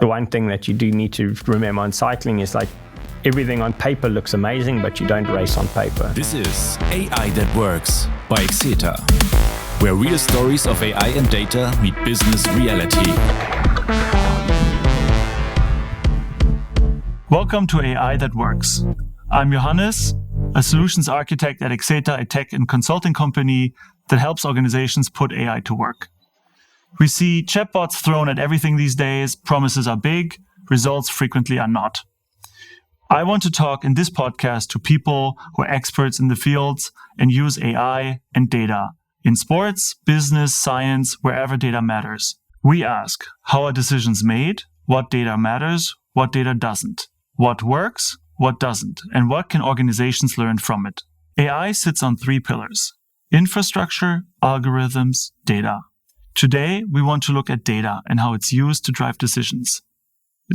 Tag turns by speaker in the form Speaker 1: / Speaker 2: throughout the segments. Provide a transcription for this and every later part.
Speaker 1: The one thing that you do need to remember on cycling is like everything on paper looks amazing, but you don't race on paper.
Speaker 2: This is AI That Works by Xeta, where real stories of AI and data meet business reality.
Speaker 3: Welcome to AI That Works. I'm Johannes, a solutions architect at Xeta, a tech and consulting company that helps organizations put AI to work. We see chatbots thrown at everything these days. Promises are big, results frequently are not. I want to talk in this podcast to people who are experts in the fields and use AI and data in sports, business, science, wherever data matters. We ask, how are decisions made? What data matters? What data doesn't? What works? What doesn't? And what can organizations learn from it? AI sits on three pillars: infrastructure, algorithms, data. Today, we want to look at data and how it's used to drive decisions,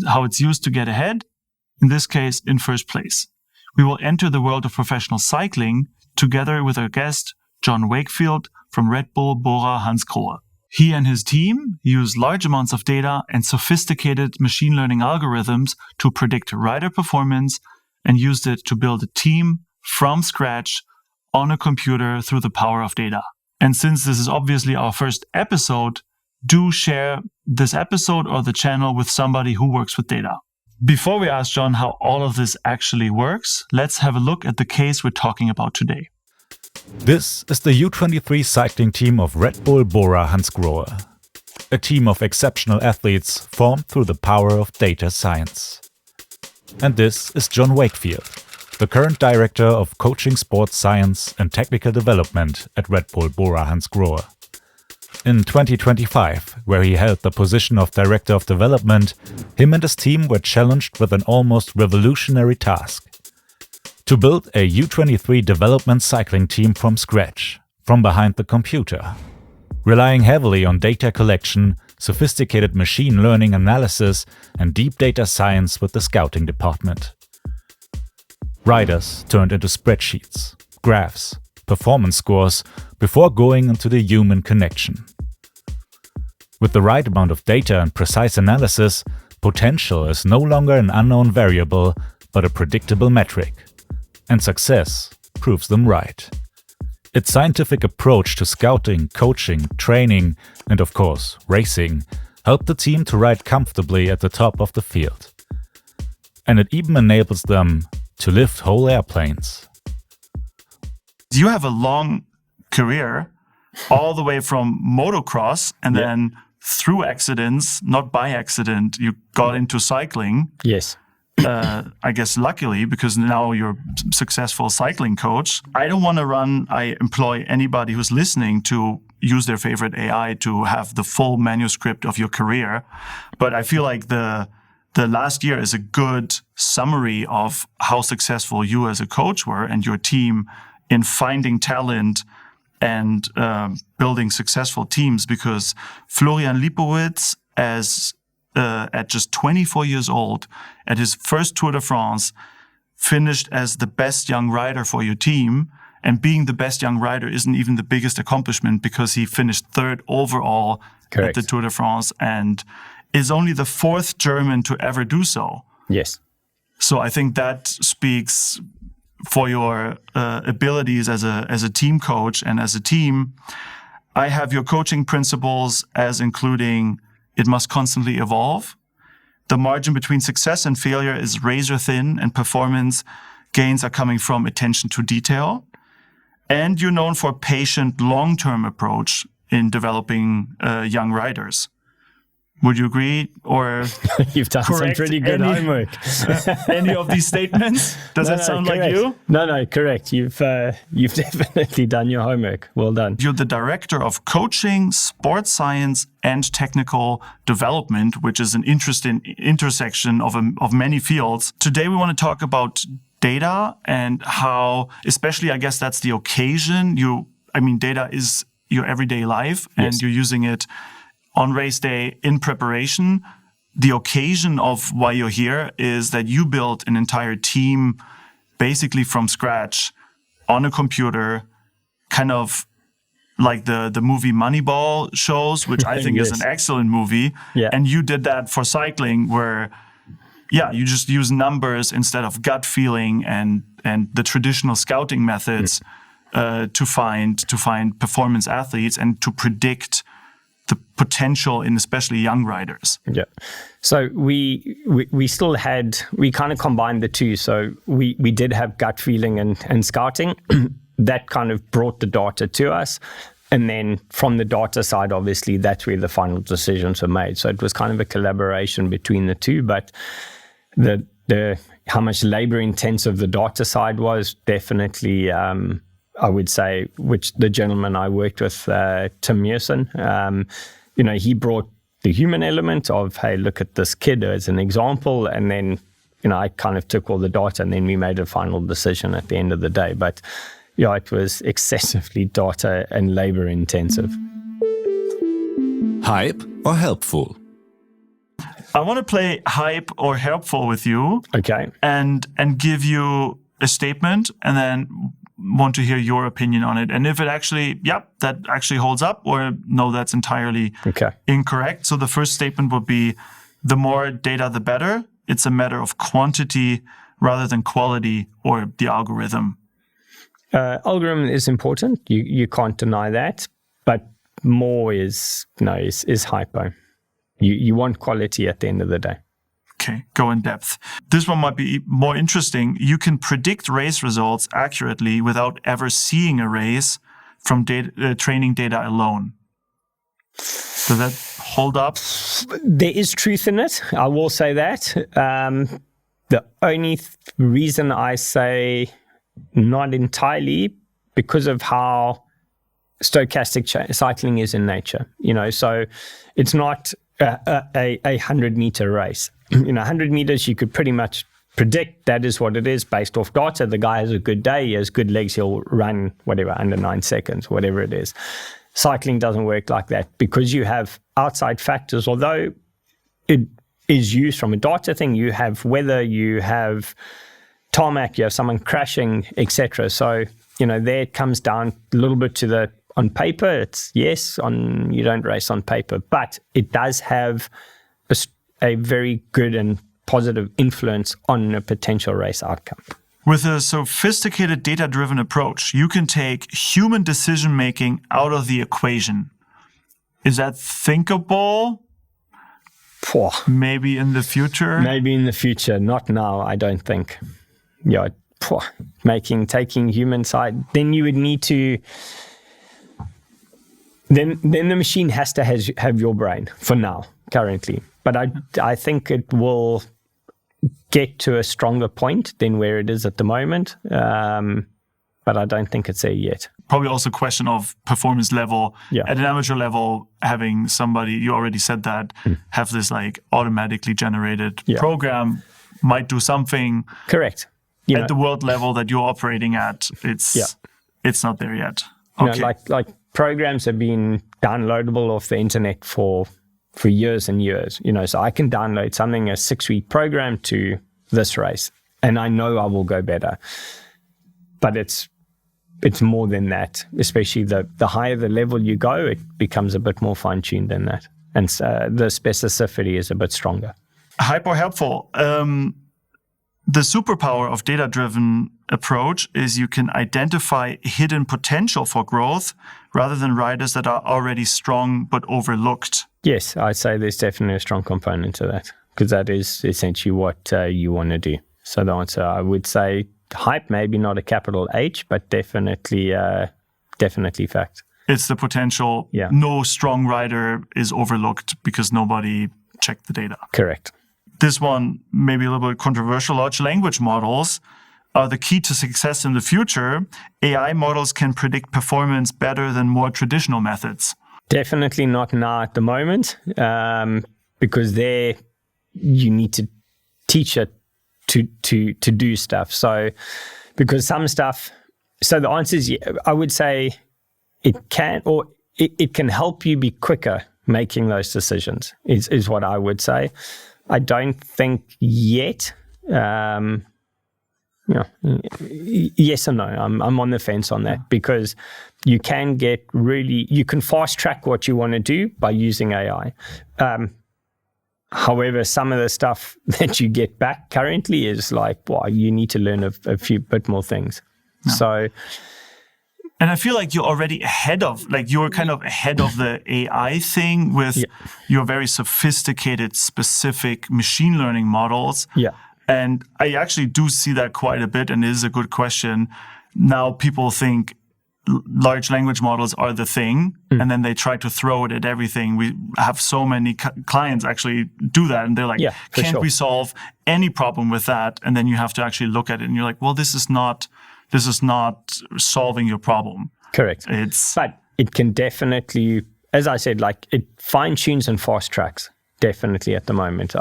Speaker 3: how it's used to get ahead, in this case, in first place. We will enter the world of professional cycling together with our guest, John Wakefield from Red Bull, BORA, hansgrohe. He and his team use large amounts of data and sophisticated machine learning algorithms to predict rider performance and used it to build a team from scratch on a computer through the power of data. And since this is obviously our first episode, do share this episode or the channel with somebody who works with data. Before we ask John how all of this actually works, let's have a look at the case we're talking about today.
Speaker 4: This is the U23 cycling team of Red Bull BORA hansgrohe, a team of exceptional athletes formed through the power of data science. And this is John Wakefield, the current director of coaching, sports science and technical development at Red Bull BORA hansgrohe. In 2025, where he held the position of director of development, him and his team were challenged with an almost revolutionary task: to build a U23 development cycling team from scratch, from behind the computer, relying heavily on data collection, sophisticated machine learning analysis and deep data science with the scouting department. Riders turned into spreadsheets, graphs, performance scores before going into the human connection. With the right amount of data and precise analysis, potential is no longer an unknown variable but a predictable metric. And success proves them right. Its scientific approach to scouting, coaching, training, and of course, racing helped the team to ride comfortably at the top of the field. And it even enables them to lift whole airplanes.
Speaker 3: You have a long career, all the way from motocross and then through accidents, not by accident, you got into cycling.
Speaker 1: Yes.
Speaker 3: I guess luckily, because now you're a successful cycling coach. I don't want to I employ anybody who's listening to use their favorite AI to have the full manuscript of your career. But I feel like the last year is a good summary of how successful you as a coach were and your team in finding talent and building successful teams, because Florian Lipowitz, at just 24 years old, at his first Tour de France, finished as the best young rider for your team. And being the best young rider isn't even the biggest accomplishment, because he finished third overall
Speaker 1: Correct.
Speaker 3: at the Tour de France and is only the fourth German to ever do so.
Speaker 1: Yes.
Speaker 3: So I think that speaks for your abilities as a team coach and as a team. I have your coaching principles as including: it must constantly evolve. The margin between success and failure is razor thin, and performance gains are coming from attention to detail. And you're known for a patient, long-term approach in developing young riders. Would you agree, or
Speaker 1: You've done some pretty good homework.
Speaker 3: any of these statements? Does that sound
Speaker 1: correct.
Speaker 3: like you?
Speaker 1: No, correct. You've definitely done your homework. Well done.
Speaker 3: You're the director of coaching, sports science, and technical development, which is an interesting intersection of many fields. Today, we want to talk about data and how, especially, I guess that's the occasion. Data is your everyday life, and you're using it on race day in preparation. The occasion of why you're here is that you built an entire team basically from scratch on a computer, kind of like the movie Moneyball shows, which I think is an excellent movie.
Speaker 1: Yeah.
Speaker 3: And you did that for cycling where, you just use numbers instead of gut feeling and the traditional scouting methods to find performance athletes and to predict the potential in especially young riders.
Speaker 1: Yeah. So we still we kind of combined the two. So we did have gut feeling and scouting. That kind of brought the data to us. And then from the data side, obviously, that's where the final decisions were made. So it was kind of a collaboration between the two. But the how much labor intensive the data side was definitely, I would say, which the gentleman I worked with, Tim Mearson, he brought the human element of, hey, look at this kid as an example. And then, I kind of took all the data and then we made a final decision at the end of the day. But it was excessively data and labor intensive.
Speaker 2: Hype or helpful?
Speaker 3: I want to play hype or helpful with you.
Speaker 1: Okay.
Speaker 3: And give you a statement and then want to hear your opinion on it. And if it actually, that actually holds up, or no, that's entirely incorrect. So the first statement would be, the more data, the better. It's a matter of quantity rather than quality or the algorithm.
Speaker 1: Algorithm is important. You can't deny that. But more is hypo. You want quality at the end of the day.
Speaker 3: Okay, go in depth. This one might be more interesting. You can predict race results accurately without ever seeing a race from training data alone. Does that hold up?
Speaker 1: There is truth in it. I will say that. The only reason I say not entirely, because of how stochastic cycling is in nature. So it's not a 100-meter race. 100 meters, you could pretty much predict that is what it is based off data. The guy has a good day, he has good legs, he'll run whatever, under 9 seconds, whatever it is. Cycling doesn't work like that because you have outside factors. Although it is used from a data thing, you have weather, you have tarmac, you have someone crashing, etc. So, there it comes down a little bit to on paper, it's you don't race on paper, but it does have a very good and positive influence on a potential race outcome.
Speaker 3: With a sophisticated data-driven approach, you can take human decision-making out of the equation. Is that thinkable? Maybe in the future?
Speaker 1: Maybe in the future, not now, I don't think. Taking human side, then you would need to... Then the machine has to have your brain for now, currently. But I think it will get to a stronger point than where it is at the moment. But I don't think it's there yet.
Speaker 3: Probably also a question of performance level.
Speaker 1: Yeah.
Speaker 3: At an amateur level, having somebody, you already said that, have this automatically generated program might do something.
Speaker 1: Correct.
Speaker 3: At the world level that you're operating at, it's not there yet. Okay.
Speaker 1: Like programs have been downloadable off the internet for years and years. So I can download something, a 6-week program to this race, and I know I will go better. But it's more than that. Especially the higher the level you go, it becomes a bit more fine-tuned than that. And the specificity is a bit stronger.
Speaker 3: Hype or helpful? The superpower of data-driven approach is you can identify hidden potential for growth rather than riders that are already strong but overlooked. Yes,
Speaker 1: I'd say there's definitely a strong component to that, because that is essentially what you want to do. So the answer, I would say, hype, maybe not a capital H, but definitely fact.
Speaker 3: It's the potential.
Speaker 1: Yeah.
Speaker 3: No strong rider is overlooked because nobody checked the data.
Speaker 1: Correct.
Speaker 3: This one may be a little bit controversial. Large language models are the key to success in the future. AI models can predict performance better than more traditional methods.
Speaker 1: Definitely not now at the moment, because there you need to teach it to do stuff. So, because some stuff, so the answer is, I would say it can help you be quicker making those decisions, is what I would say. I don't think yet Yeah. Yes and no. I'm on the fence on that because you can fast track what you want to do by using AI. However, some of the stuff that you get back currently is like, wow, you need to learn a few bit more things. Yeah. So,
Speaker 3: and I feel like you're already you're kind of ahead of the AI thing with your very sophisticated, specific machine learning models.
Speaker 1: Yeah.
Speaker 3: And I actually do see that quite a bit, and it is a good question. Now people think large language models are the thing, and then they try to throw it at everything. We have so many clients actually do that, and they're like, can't we solve any problem with that? And then you have to actually look at it, and you're like, well, this is not solving your problem.
Speaker 1: Correct. But it can definitely, as I said, like it fine-tunes and fast-tracks, definitely at the moment.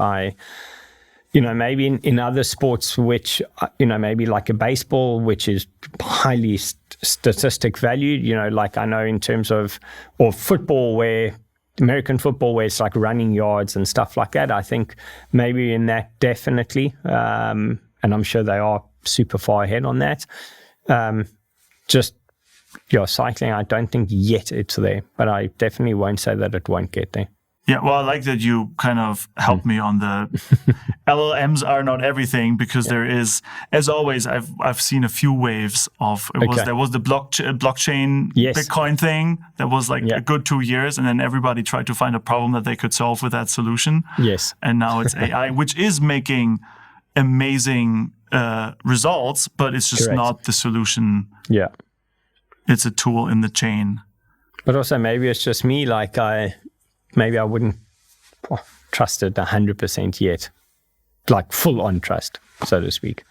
Speaker 1: Maybe in other sports, which, maybe like a baseball, which is highly statistic valued, like I know in terms of, or football, where American football, where it's like running yards and stuff like that. I think maybe in that, definitely. And I'm sure they are super far ahead on that. Cycling, I don't think yet it's there, but I definitely won't say that it won't get there.
Speaker 3: Yeah, well, I like that you kind of helped me on the LLMs are not everything, because there is, as always, I've seen a few waves of there was the blockchain Bitcoin thing that was like a good 2 years, and then everybody tried to find a problem that they could solve with that solution.
Speaker 1: Yes,
Speaker 3: and now it's AI, which is making amazing results, but it's just not the solution.
Speaker 1: Yeah,
Speaker 3: it's a tool in the chain.
Speaker 1: But also maybe it's just me, like Maybe I wouldn't trust it 100% yet, like full on trust, so to speak.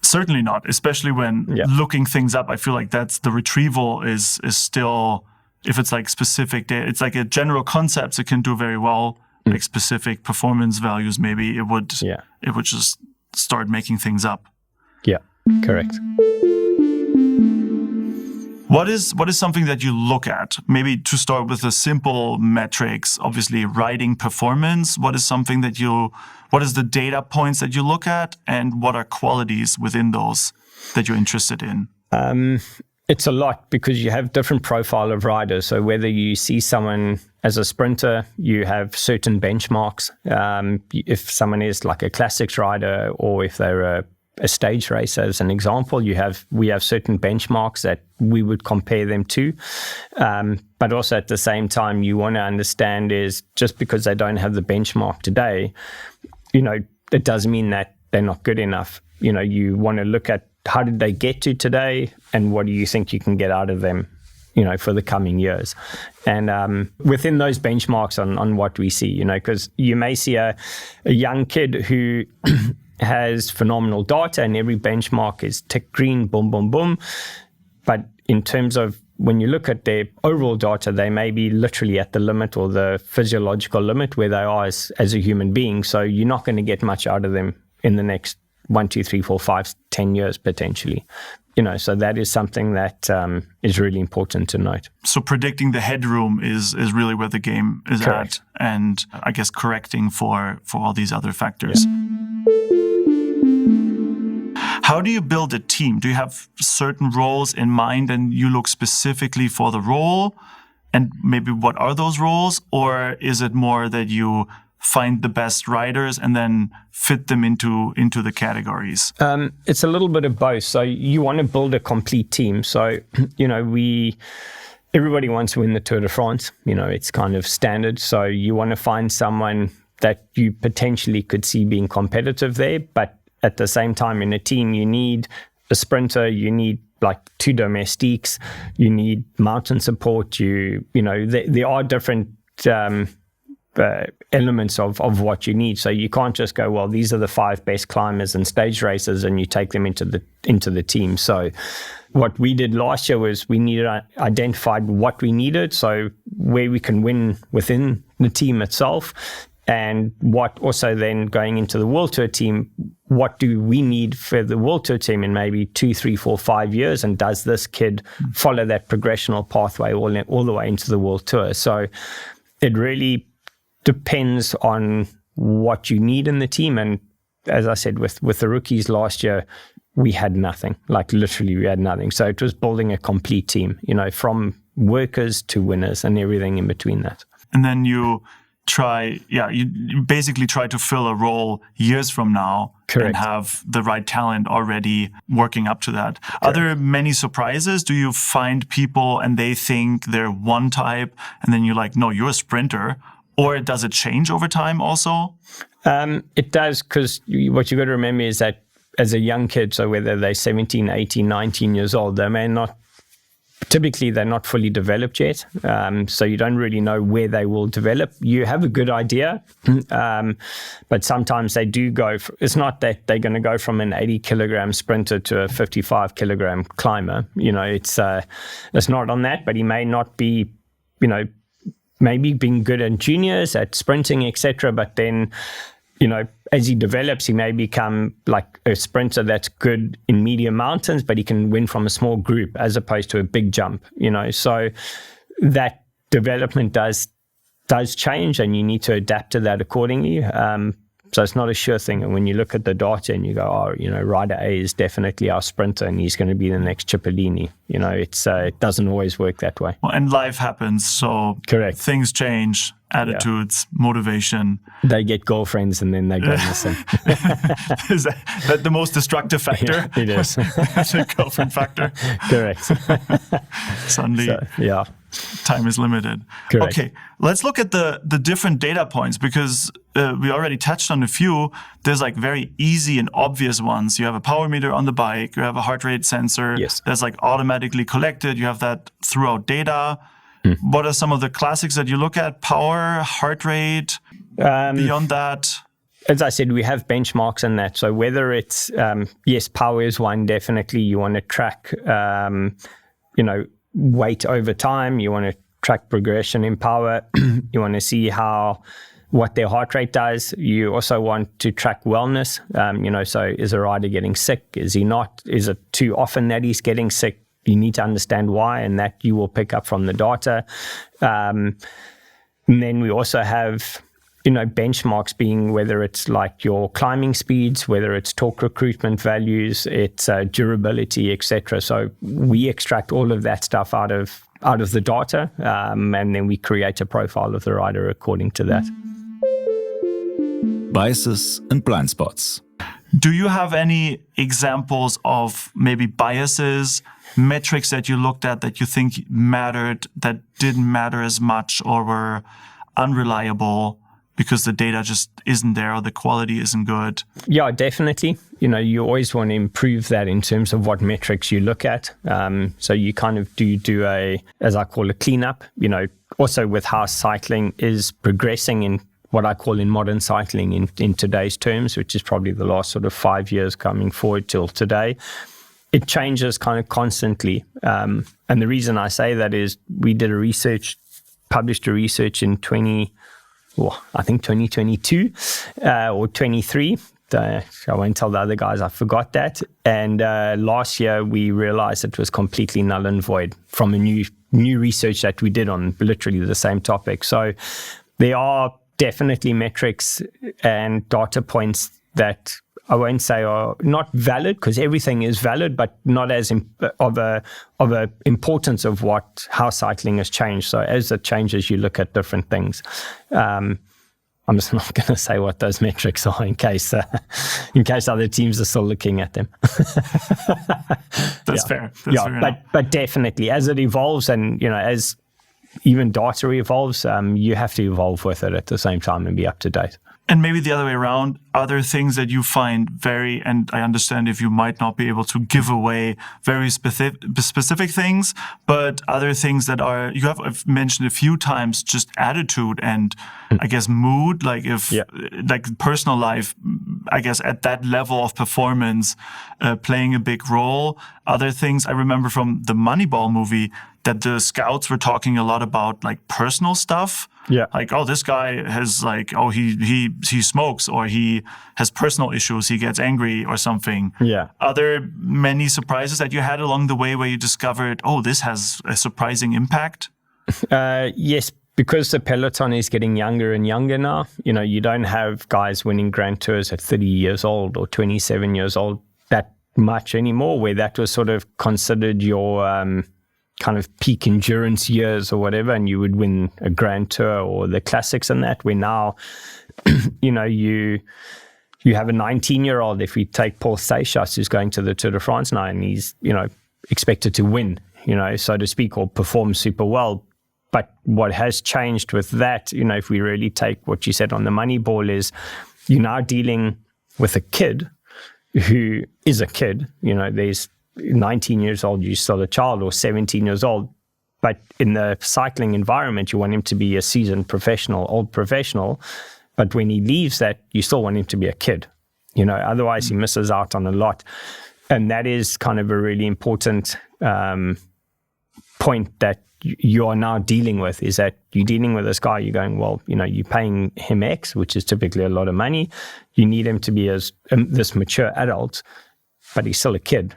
Speaker 3: Certainly not, especially when looking things up. I feel like that's the retrieval is still, if it's like specific data, it's like a general concepts it can do very well, like specific performance values. Maybe it would just start making things up.
Speaker 1: Yeah, correct.
Speaker 3: What is something that you look at? Maybe to start with the simple metrics, obviously riding performance. What is the data points that you look at, and what are qualities within those that you're interested in?
Speaker 1: It's a lot, because you have different profile of riders. So whether you see someone as a sprinter, you have certain benchmarks. If someone is like a classics rider, or if they're a stage racer, as an example, we have certain benchmarks that we would compare them to. But also at the same time, you want to understand is just because they don't have the benchmark today, it doesn't mean that they're not good enough. You want to look at how did they get to today, and what do you think you can get out of them, for the coming years. And within those benchmarks on what we see, because you may see a young kid who has phenomenal data, and every benchmark is tick green, boom, boom, boom. But in terms of when you look at their overall data, they may be literally at the limit, or the physiological limit where they are as a human being. So you're not going to get much out of them in the next 1, 2, 3, 4, 5, 10 years potentially. So that is something that is really important to note.
Speaker 3: So predicting the headroom is really where the game is at, and I guess correcting for all these other factors. Yeah. How do you build a team? Do you have certain roles in mind, and you look specifically for the role, and maybe what are those roles? Or is it more that you find the best riders and then fit them into the categories?
Speaker 1: It's a little bit of both. So you want to build a complete team. So, everybody wants to win the Tour de France. It's kind of standard. So you want to find someone that you potentially could see being competitive there, but at the same time, in a team, you need a sprinter, you need like 2 domestiques, you need mountain support. There are different elements of what you need. So you can't just go, well, these are the 5 best climbers and stage racers, and you take them into the team. So what we did last year was we identified what we needed, so where we can win within the team itself. And what also then going into the WorldTour team, what do we need for the WorldTour team in maybe 2, 3, 4, 5 years? And does this kid follow that progressional pathway all the way into the WorldTour? So it really depends on what you need in the team. And as I said, with the rookies last year, we had nothing. Like literally we had nothing. So it was building a complete team, from workers to winners and everything in between that.
Speaker 3: And then you basically try to fill a role years from now.
Speaker 1: Correct.
Speaker 3: And have the right talent already working up to that. Correct. Are there many surprises? Do you find people and they think they're one type and then you're like, no, you're a sprinter? Or does it change over time also?
Speaker 1: It does, because what you got to remember is that as a young kid, so whether they're 17, 18, 19 years old, typically they're not fully developed yet. So you don't really know where they will develop. You have a good idea, but sometimes they do go, it's not that they're going to go from an 80 kilogram sprinter to a 55 kilogram climber. It's not on that, but he may not be, maybe being good at juniors, at sprinting, etc. But then, as he develops, he may become like a sprinter that's good in medium mountains, but he can win from a small group as opposed to a big jump, So that development does change, and you need to adapt to that accordingly. So it's not a sure thing. And when you look at the data and you go, rider A is definitely our sprinter and he's going to be the next Cipollini. It doesn't always work that way.
Speaker 3: Well, and life happens. So
Speaker 1: correct.
Speaker 3: Things change, attitudes, motivation.
Speaker 1: They get girlfriends and then they go missing.
Speaker 3: Is that the most destructive factor?
Speaker 1: Yeah, it is.
Speaker 3: The girlfriend factor.
Speaker 1: Correct.
Speaker 3: Suddenly, time is limited.
Speaker 1: Correct.
Speaker 3: Okay, let's look at the different data points, because we already touched on a few. There's like very easy and obvious ones. You have a power meter on the bike. You have a heart rate sensor.
Speaker 1: Yes.
Speaker 3: That's like automatically collected. You have that throughout data. What are some of the classics that you look at? Power, heart rate, beyond that?
Speaker 1: As I said, we have benchmarks in that. So whether it's, yes, power is one, definitely. You want to track, weight over time. You want to track progression in power. You want to see what their heart rate does. You also want to track wellness. So is a rider getting sick? Is he not? Is it too often that he's getting sick? You need to understand why, and that you will pick up from the data. And then we also have, benchmarks being whether it's like your climbing speeds, whether it's torque recruitment values, it's durability, etc. So we extract all of that stuff out of the data, and then we create a profile of the rider according to that.
Speaker 2: Biases and blind spots.
Speaker 3: Do you have any examples of maybe biases, metrics that you looked at that you think mattered, that didn't matter as much, or were unreliable because the data just isn't there or the quality isn't good?
Speaker 1: Yeah, definitely. You always want to improve that in terms of what metrics you look at. So you kind of do a, as I call a cleanup, also with how cycling is progressing in what I call in modern cycling in today's terms, which is probably the last sort of 5 years coming forward till today. It changes kind of constantly. And the reason I say that is we published a research in 2022 or 23. I won't tell the other guys, I forgot that. And last year we realized it was completely null and void from a new research that we did on literally the same topic. So there are definitely metrics and data points that I won't say are not valid, because everything is valid, but not as of a importance of how cycling has changed. So as it changes, you look at different things. I'm just not going to say what those metrics are in case other teams are still looking at them.
Speaker 3: That's fair. That's fair
Speaker 1: but definitely as it evolves, and as even data evolves, you have to evolve with it at the same time and be up to date.
Speaker 3: And maybe the other way around, other things that you find and I understand if you might not be able to give away very specific things, but other things that I've mentioned a few times, just attitude and I guess mood, like like personal life, I guess at that level of performance, playing a big role. Other things I remember from the Moneyball movie, that the scouts were talking a lot about like personal stuff.
Speaker 1: Yeah.
Speaker 3: Like, this guy has he smokes, or he has personal issues, he gets angry or something.
Speaker 1: Yeah.
Speaker 3: Are there many surprises that you had along the way where you discovered, this has a surprising impact?
Speaker 1: Yes, because the peloton is getting younger and younger now. You don't have guys winning Grand Tours at 30 years old or 27 years old. much anymore, where that was sort of considered your kind of peak endurance years or whatever, and you would win a Grand Tour or the classics and that, where now, you have a 19-year-old, if we take Paul Seychelles, who's going to the Tour de France now, and he's, expected to win, so to speak, or perform super well. But what has changed with that, if we really take what you said on the Moneyball, is you're now dealing with a kid who is a kid. There's 19 years old, you're still a child, or 17 years old. But in the cycling environment, you want him to be a seasoned professional, old professional. But when he leaves that, you still want him to be a kid. Otherwise he misses out on a lot. And that is kind of a really important point that you are now dealing with, is that you're dealing with this guy, you're going, well, you're paying him X, which is typically a lot of money. You need him to be as this mature adult, but he's still a kid,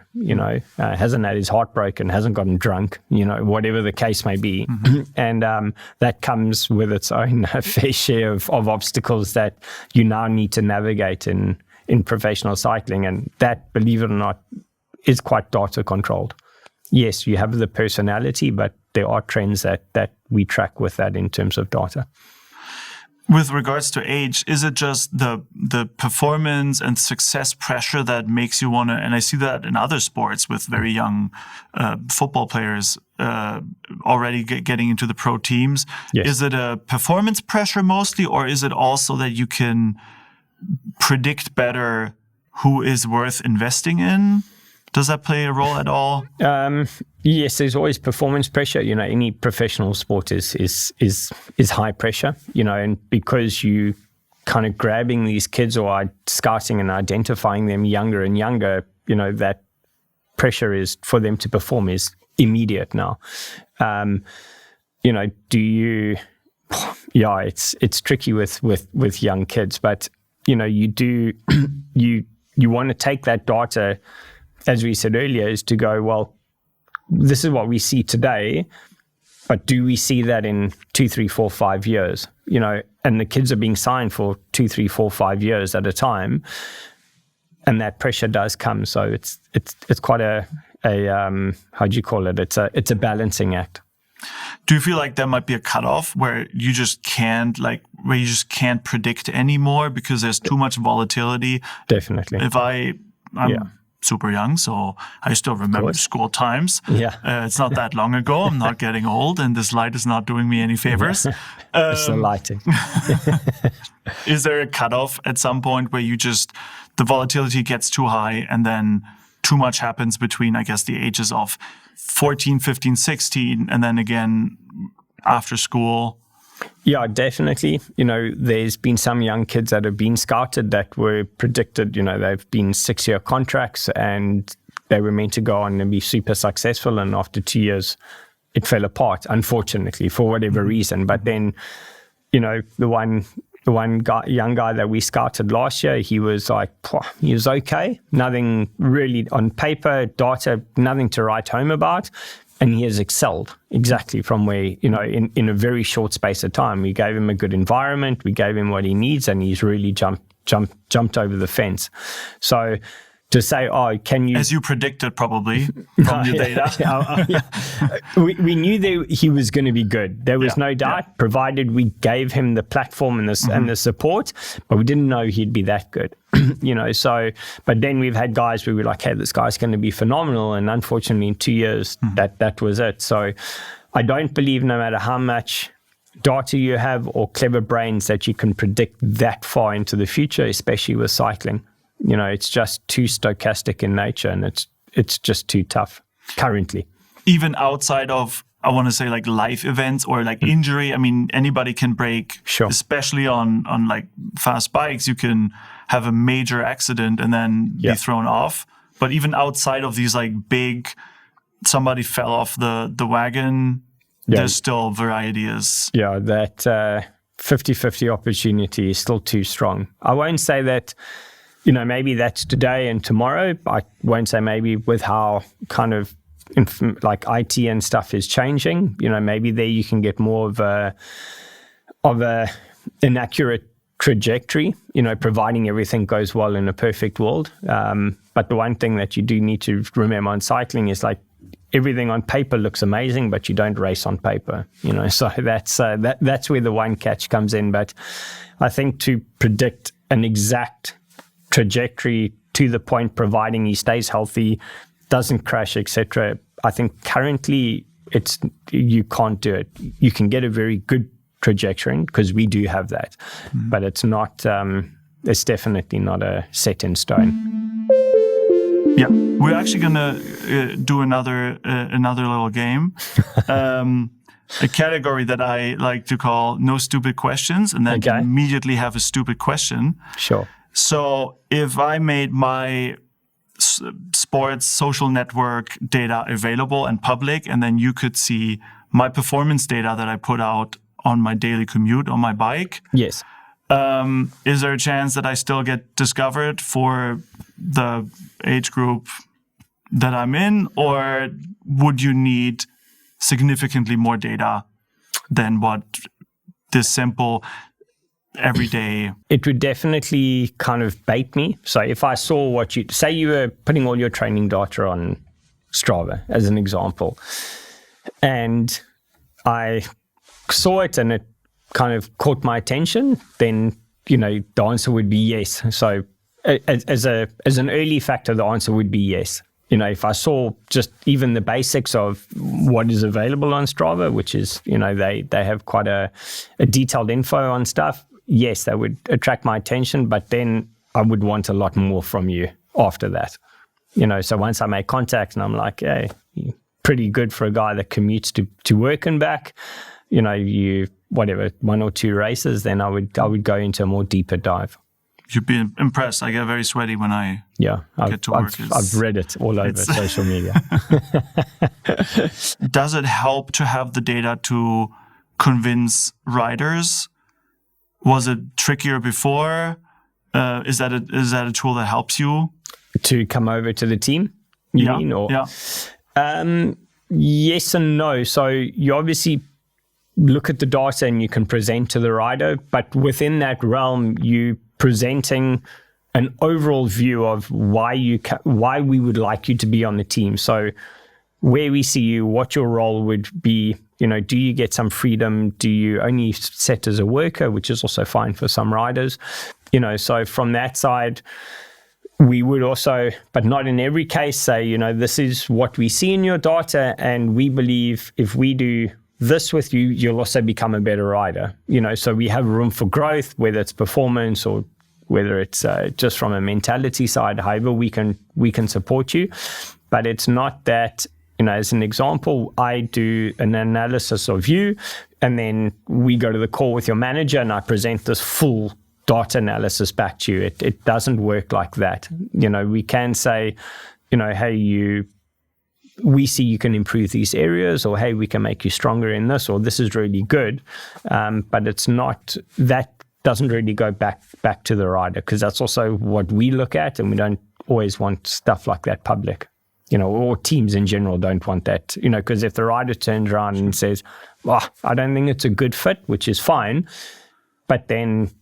Speaker 1: hasn't had his heart broken, hasn't gotten drunk, whatever the case may be. Mm-hmm. And that comes with its own fair share of obstacles that you now need to navigate in professional cycling. And that, believe it or not, is quite data controlled. Yes, you have the personality, but there are trends that we track with that in terms of data.
Speaker 3: With regards to age, is it just the performance and success pressure that makes you want to, and I see that in other sports with very young football players already getting into the pro teams.
Speaker 1: Yes.
Speaker 3: Is it a performance pressure mostly, or is it also that you can predict better who is worth investing in? Does that play a role at all?
Speaker 1: Yes, there's always performance pressure. Any professional sport is high pressure. And because you kind of grabbing these kids or scouting and identifying them younger and younger, that pressure is for them to perform is immediate now. It's tricky with young kids, but you want to take that data, as we said earlier, is to go, well, this is what we see today, but do we see that in 2, 3, 4, 5 years? And the kids are being signed for 2, 3, 4, 5 years at a time, and that pressure does come. So it's quite a how do you call it? It's a balancing act.
Speaker 3: Do you feel like there might be a cutoff where you just can't predict anymore because there's too much volatility?
Speaker 1: Definitely.
Speaker 3: I'm super young, so I still remember school times.
Speaker 1: Yeah.
Speaker 3: It's not that long ago. I'm not getting old, and this light is not doing me any favors.
Speaker 1: It's the lighting.
Speaker 3: Is there a cutoff at some point where the volatility gets too high, and then too much happens between, I guess, the ages of 14, 15, 16, and then again after school?
Speaker 1: Yeah, definitely. There's been some young kids that have been scouted that were predicted, they've been 6-year contracts and they were meant to go on and be super successful. And after 2 years, it fell apart, unfortunately, for whatever reason. But then, the one young guy that we scouted last year, he was okay. Nothing really on paper, data, nothing to write home about. And he has excelled exactly from where, in a very short space of time. We gave him a good environment, we gave him what he needs, and he's really jumped over the fence. So to say, can you...
Speaker 3: As you predicted, probably, from your data.
Speaker 1: We knew that he was going to be good. There was no doubt, provided we gave him the platform and the support, but we didn't know he'd be that good. But then we've had guys where we're like, hey, this guy's going to be phenomenal. And unfortunately, in 2 years, that was it. So I don't believe no matter how much data you have or clever brains that you can predict that far into the future, especially with cycling. It's just too stochastic in nature, and it's just too tough currently.
Speaker 3: Even outside of, I want to say, like life events or like injury. I mean, anybody can break,
Speaker 1: sure.
Speaker 3: Especially on like fast bikes. You can have a major accident and then be thrown off. But even outside of these like big, somebody fell off the wagon, there's still varieties. Yeah,
Speaker 1: that 50-50 opportunity is still too strong. I won't say that, maybe that's today and tomorrow. I won't say maybe with how kind of like IT and stuff is changing. Maybe there you can get more of an accurate trajectory, providing everything goes well in a perfect world. But the one thing that you do need to remember on cycling is like everything on paper looks amazing, but you don't race on paper, so that's where the one catch comes in. But I think to predict an exact trajectory to the point, providing he stays healthy, doesn't crash, etc., I think currently you can't do it. You can get a very good trajectory because we do have that, but it's not. It's definitely not a set in stone.
Speaker 3: Yeah, we're actually gonna do another little game, a category that I like to call "No Stupid Questions," and then immediately have a stupid question.
Speaker 1: Sure.
Speaker 3: So if I made my sports social network data available and public, and then you could see my performance data that I put out on my daily commute on my bike.
Speaker 1: Yes.
Speaker 3: Is there a chance that I still get discovered for the age group that I'm in, or would you need significantly more data than what this simple everyday?
Speaker 1: It would definitely kind of bait me. So if I saw what you say, you were putting all your training data on Strava as an example, and I saw it and it kind of caught my attention, then the answer would be yes. So as an early factor, the answer would be yes. If I saw just even the basics of what is available on Strava, which is they have quite a detailed info on stuff, yes, that would attract my attention. But then I would want a lot more from you after that. So once I make contact and I'm like, hey, you're pretty good for a guy that commutes to work and back. You whatever 1 or 2 races, then I would go into a more deeper dive.
Speaker 3: You'd be impressed. I get very sweaty when I get to work.
Speaker 1: I've read it all over social media.
Speaker 3: Does it help to have the data to convince riders? Was it trickier before? Is that a tool that helps you
Speaker 1: to come over to the team? You mean? Or, yes and no. So you obviously look at the data and you can present to the rider, but within that realm, you presenting an overall view of why we would like you to be on the team. So where we see you, what your role would be, do you get some freedom? Do you only set as a worker, which is also fine for some riders? So from that side, we would also, but not in every case, say, this is what we see in your data, and we believe if we do this with you, you'll also become a better rider. So we have room for growth, whether it's performance or whether it's just from a mentality side. However, we can support you, but it's not that. As an example, I do an analysis of you, and then we go to the call with your manager, and I present this full data analysis back to you. It doesn't work like that. We can say, hey, we see you can improve these areas, or hey, we can make you stronger in this, or this is really good. But it's not, that doesn't really go back to the rider, because that's also what we look at, and we don't always want stuff like that public. Or teams in general don't want that, because if the rider turns around and says, I don't think it's a good fit, which is fine, but then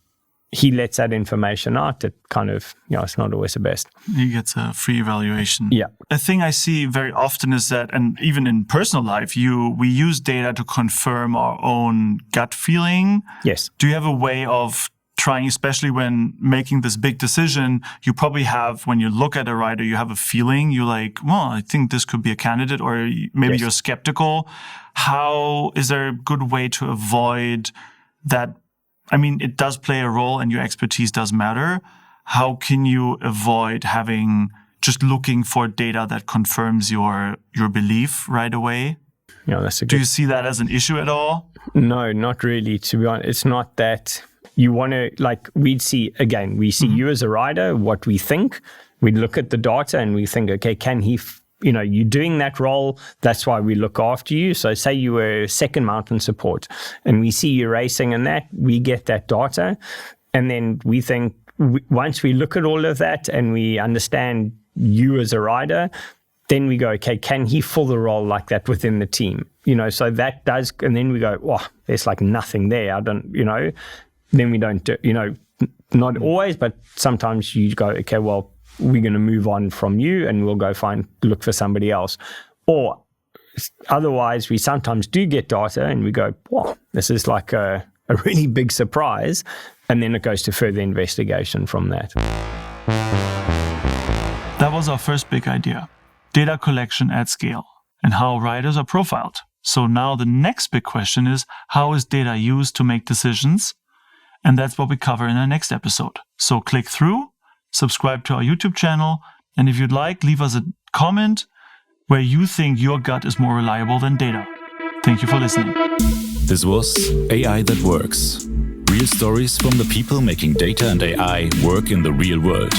Speaker 1: he lets that information out, it kind of, it's not always the best.
Speaker 3: He gets a free evaluation.
Speaker 1: Yeah.
Speaker 3: A thing I see very often is that, and even in personal life, we use data to confirm our own gut feeling.
Speaker 1: Yes.
Speaker 3: Do you have a way of trying, especially when making this big decision, you probably have, when you look at a rider, you have a feeling, you're like, well, I think this could be a candidate, or maybe you're skeptical. How is there a good way to avoid that? I mean, it does play a role and your expertise does matter. How can you avoid just looking for data that confirms your belief right away?
Speaker 1: Yeah, that's a good.
Speaker 3: Do you see that as an issue at all?
Speaker 1: No, not really, to be honest. It's not that you want to, we see you as a rider, what we think. We look at the data and we think, okay, can he, you're doing that role. That's why we look after you. So say you were second mountain support and we see you racing and that, we get that data. And then we think, once we look at all of that and we understand you as a rider, then we go, okay, can he fill the role like that within the team? So that does, and then we go, there's nothing there. I don't, then we don't do, Not always, but sometimes you go, okay, well, we're going to move on from you and we'll go look for somebody else. Or otherwise, we sometimes do get data and we go, wow, this is like a really big surprise. And then it goes to further investigation from that.
Speaker 3: That was our first big idea, data collection at scale, and how riders are profiled. So now the next big question is, how is data used to make decisions? And that's what we cover in our next episode. So click through, subscribe to our YouTube channel, and if you'd like, leave us a comment where you think your gut is more reliable than data. Thank you for listening.
Speaker 2: This was AI That Works. Real stories from the people making data and AI work in the real world.